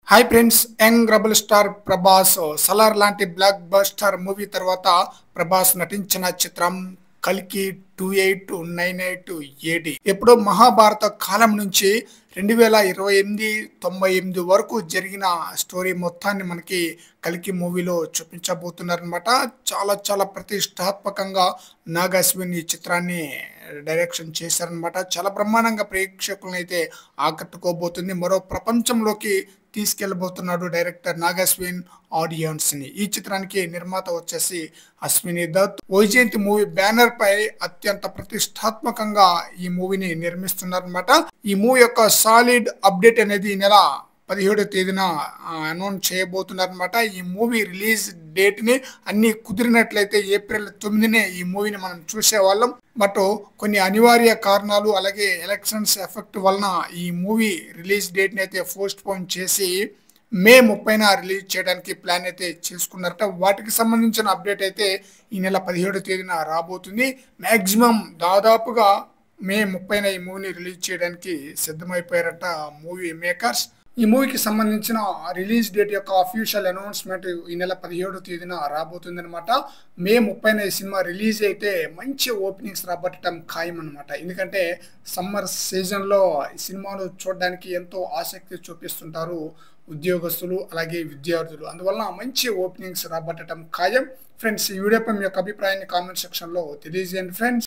Hi friends, young rebel star Prabhas Salaar లాంటి block buster movie తర్వాత ప్రభాస్ నటించిన చిత్రం కల్కి 2898 ఏడి. ఎప్పుడో మహాభారత కాలం నుంచి 2028 98 వరకు జరిగిన స్టోరీ మొత్తాన్ని మనకి కల్కి మూవీలో చూపించబోతున్నారనమాట. చాలా చాలా ప్రతిష్టాత్మకంగా నాగ్ అశ్విన్ ఈ చిత్రాన్ని డైరెక్షన్ చేశారనమాట. చాలా బ్రహ్మాండంగా ప్రేక్షకులను అయితే ఆకట్టుకోబోతుంది. మరో ప్రపంచంలోకి తీసుకెళ్లబోతున్నాడు డైరెక్టర్ నాగ్ అశ్విన్ ఆడియన్స్ ని. ఈ చిత్రానికి నిర్మాత వచ్చేసి అశ్విని దత్. వైజయంతి మూవీ బ్యానర్ పై అత్యంత ప్రతిష్టాత్మకంగా ఈ మూవీని నిర్మిస్తున్నారనమాట. ఈ మూవీ యొక్క సాలిడ్ అప్డేట్ అనేది ఈ నెల 17వ తేదీన అనౌన్స్ చేయబోతున్నారనమాట. ఈ మూవీ రిలీజ్ డేట్ ని అన్ని కుదిరినట్లయితే ఏప్రిల్ 9నే ఈ మూవీని మనం చూసేవాళ్ళం. బట్ కొన్ని అనివార్య కారణాలు అలాగే ఎలక్షన్స్ ఎఫెక్ట్ వలన ఈ మూవీ రిలీజ్ డేట్ ని అయితే పోస్ట్ పోన్ చేసి మే 30న రిలీజ్ చేయడానికి ప్లాన్ అయితే చేసుకున్నారట. వాటికి సంబంధించిన అప్డేట్ అయితే ఈ నెల 17వ తేదీన రాబోతుంది. మాక్సిమం దాదాపుగా మే 30న ఈ మూవీని రిలీజ్ చేయడానికి సిద్ధమైపోయారట మూవీ మేకర్స్. ఈ మూవీకి సంబంధించిన రిలీజ్ డేట్ యొక్క అఫీషియల్ అనౌన్స్మెంట్ ఈ నెల 17వ తేదీన రాబోతుంది అనమాట. మే 30న ఈ సినిమా రిలీజ్ అయితే మంచి ఓపెనింగ్స్ రాబట్టడం ఖాయం అనమాట. ఎందుకంటే సమ్మర్ సీజన్లో ఈ సినిమాలు చూడడానికి ఎంతో ఆసక్తి చూపిస్తుంటారు ఉద్యోగస్తులు అలాగే విద్యార్థులు. అందువల్ల మంచి ఓపెనింగ్స్ రాబట్టడం ఖాయం. ఫ్రెండ్స్, ఈ వీడియోపై మీ యొక్క అభిప్రాయాన్ని కామెంట్ సెక్షన్లో తెలియజేయండి ఫ్రెండ్స్.